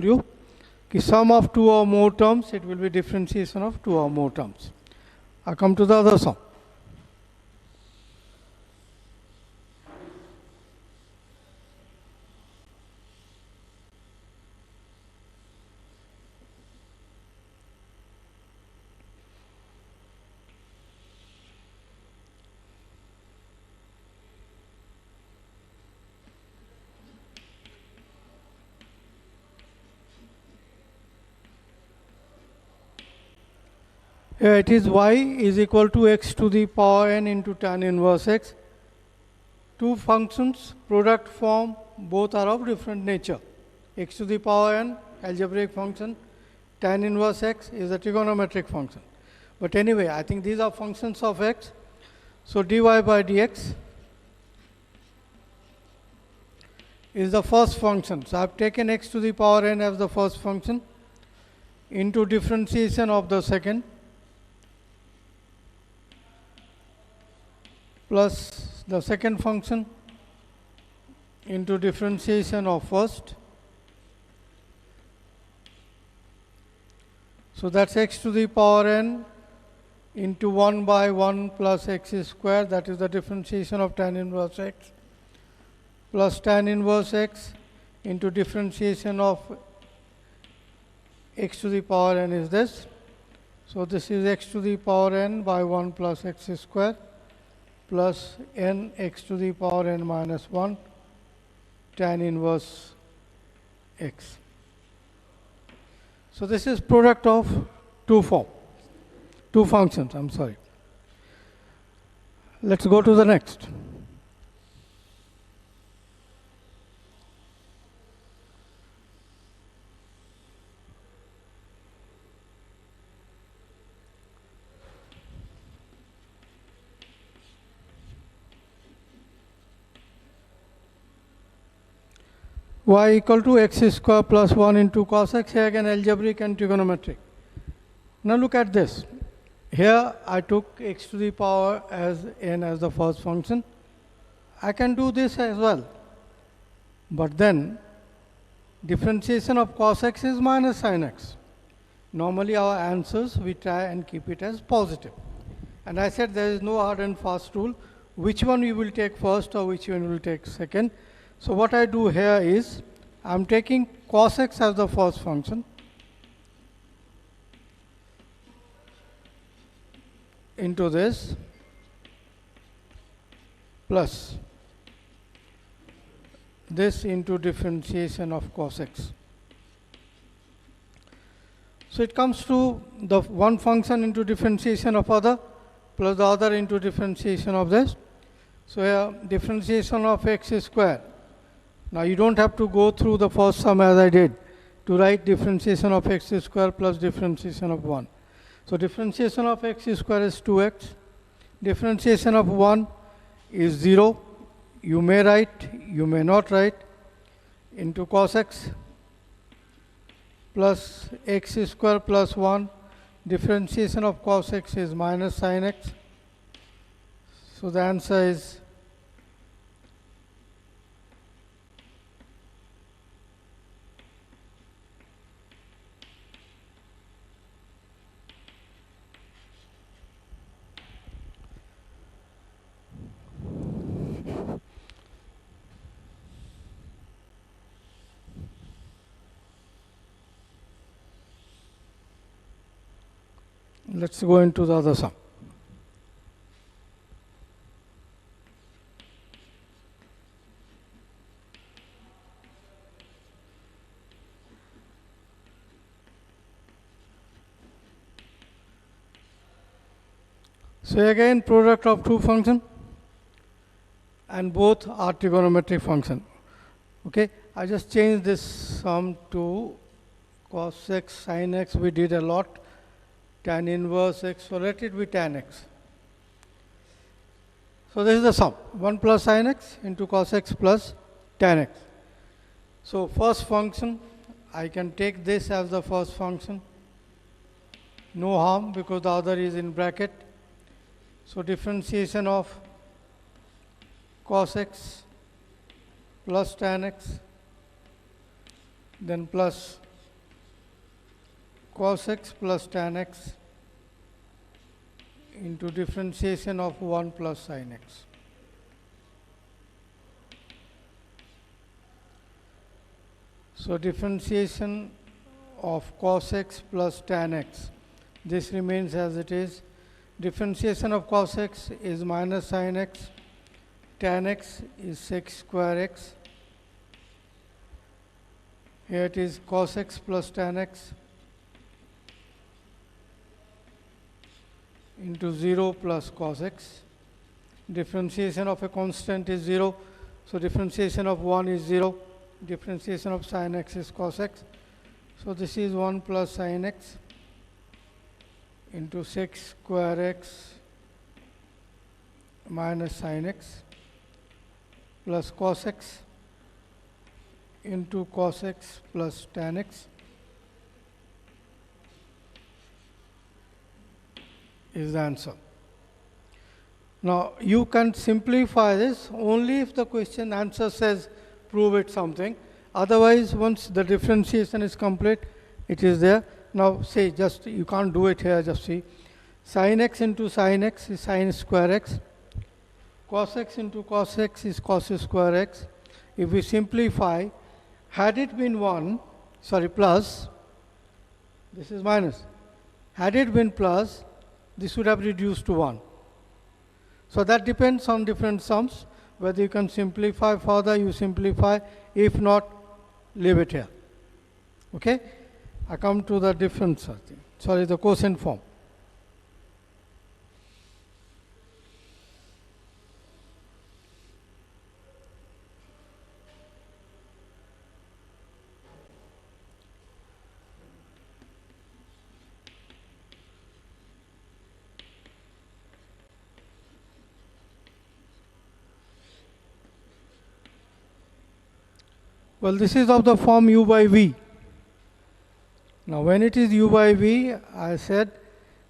you कि sum of two or more terms, it will be differentiation of two or more terms. I come to the other sum. Here it is y is equal to x to the power n into tan inverse x. Two functions, product form, both are of different nature. X to the power n, algebraic function, tan inverse x is a trigonometric function. But anyway, I think these are functions of x. So dy by dx is the first function. So I have taken x to the power n as the first function into differentiation of the second, plus the second function into differentiation of first. So that's x to the power n into 1 by 1 plus x square, that is the differentiation of tan inverse x, plus tan inverse x into differentiation of x to the power n is this. So this is x to the power n by 1 plus x square plus n x to the power n minus 1 tan inverse x. So this is product of two functions, I'm sorry. Let's go to the next. Y equal to x square plus 1 into cos x, here again algebraic and trigonometric. Now look at this. Here I took x to the power as n as the first function. I can do this as well. But then differentiation of cos x is minus sin x. Normally our answers we try and keep it as positive. And I said there is no hard and fast rule which one we will take first or which one we will take second. So what I do here is, I am taking cos x as the first function into this plus this into differentiation of cos x. So it comes to the one function into differentiation of other plus the other into differentiation of this. So here differentiation of x square. Now you don't have to go through the first sum as I did to write differentiation of x square plus differentiation of 1. So differentiation of x square is 2x, differentiation of 1 is 0, you may write, you may not write, into cos x plus x square plus 1, differentiation of cos x is minus sin x. So the answer is let's go into the other sum. So again product of two functions and both are trigonometric function. Okay, I just changed this sum to cos x sin x, we did a lot, tan inverse x, so let it be tan x. So this is the sum, 1 plus sin x into cos x plus tan x. So first function, I can take this as the first function, no harm because the other is in bracket. So differentiation of cos x plus tan x, then plus cos x plus tan x into differentiation of 1 plus sin x. So differentiation of cos x plus tan x, this remains as it is. Differentiation of cos x is minus sin x, tan x is sec square x. Here it is cos x plus tan x into 0 plus cos x. Differentiation of a constant is 0, so differentiation of 1 is 0. Differentiation of sin x is cos x. So this is 1 plus sin x into sec square x minus sin x plus cos x into cos x plus tan x is the answer. Now you can simplify this only if the question answer says prove it something. Otherwise, once the differentiation is complete, it is there. Now say just you can't do it here, just see sin x into sin x is sin square x, cos x into cos x is cos square x. If we simplify, had it been plus, this is minus. Had it been plus, this would have reduced to 1. So that depends on different sums. Whether you can simplify further, you simplify. If not, leave it here. Okay? I come to the difference, the quotient form. Well, this is of the form u by v. Now, when it is u by v, I said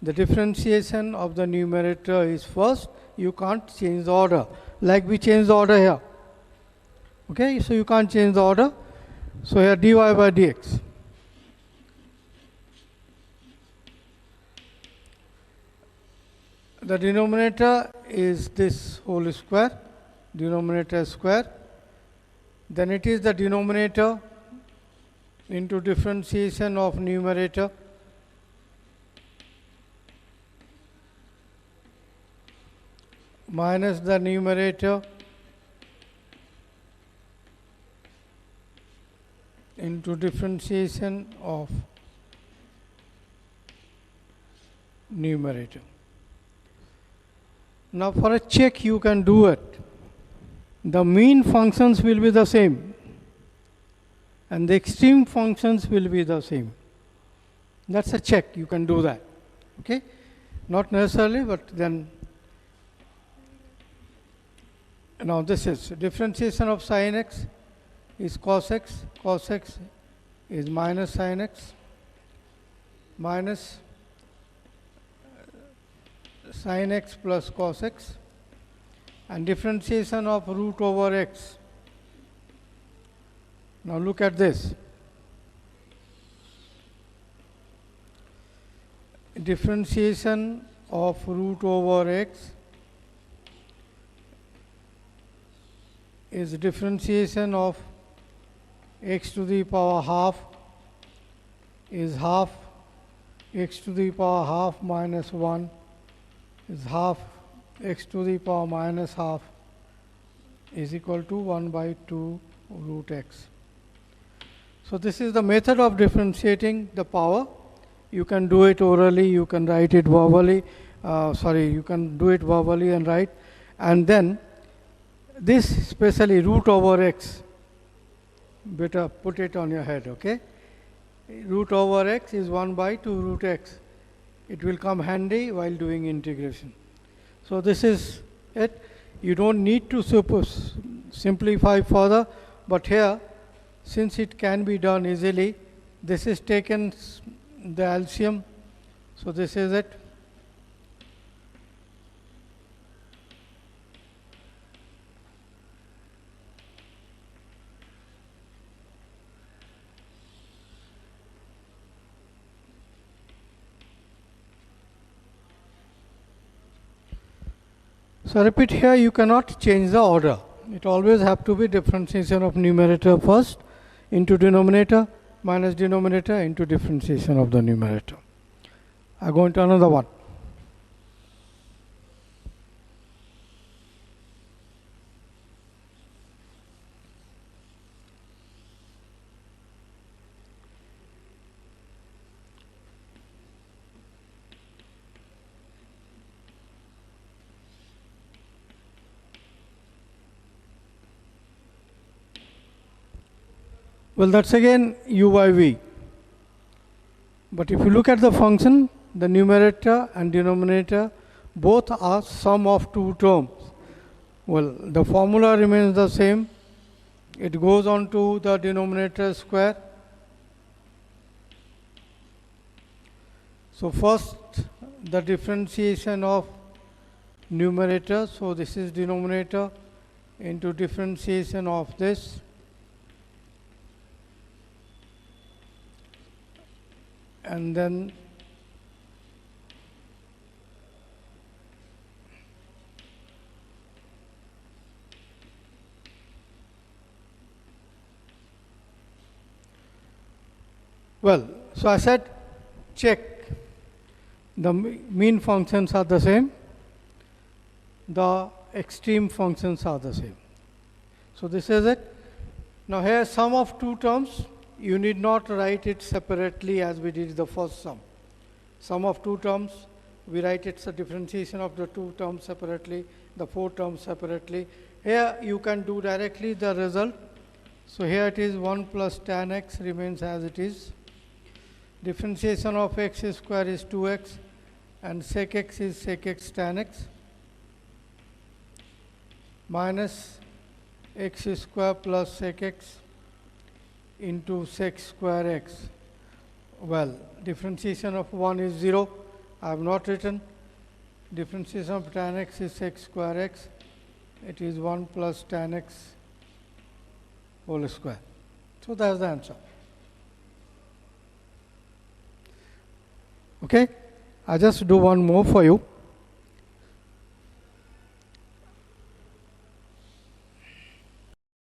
the differentiation of the numerator is first. You can't change the order, like we change the order here. Okay, so you can't change the order. So here dy by dx. The denominator is this whole square, denominator square. Then it is the denominator into differentiation of numerator minus the numerator into differentiation of numerator. Now for a check you can do it. The mean functions will be the same and the extreme functions will be the same. That's a check, you can do that. Okay? Not necessarily, but then now this is differentiation of sin x is cos x is minus sin x minus sin x plus cos x, and differentiation of root over x. Now look at this. Differentiation of root over x is differentiation of x to the power half is half x to the power half minus 1 is half x to the power minus half is equal to 1 by 2 root x. So this is the method of differentiating the power. You can do it orally, you can write it verbally, you can do it verbally and write. And then this especially root over x, better put it on your head, okay? Root over x is 1 by 2 root x. It will come handy while doing integration. So this is it. You don't need to simplify further, but here, since it can be done easily, this is taken the LCM. So this is it. So repeat, here you cannot change the order. It always have to be differentiation of numerator first into denominator minus denominator into differentiation of the numerator. I go into another one. Well, that's again u by v. But if you look at the function, the numerator and denominator both are sum of two terms. Well, the formula remains the same. It goes on to the denominator square. So first, the differentiation of numerator. So this is denominator into differentiation of this. And then well, so I said check. The mean functions are the same. The extreme functions are the same. So this is it. Now here sum of two terms. You need not write it separately as we did the first sum. Sum of two terms, we write it's a differentiation of the two terms separately, the four terms separately. Here you can do directly the result. So here it is 1 plus tan x remains as it is. Differentiation of x square is 2x and sec x is sec x tan x minus x square plus sec x into sec square x. Well, differentiation of 1 is 0. I have not written. Differentiation of tan x is sec square x. It is 1 plus tan x whole square. So that is the answer. Okay, I just do one more for you.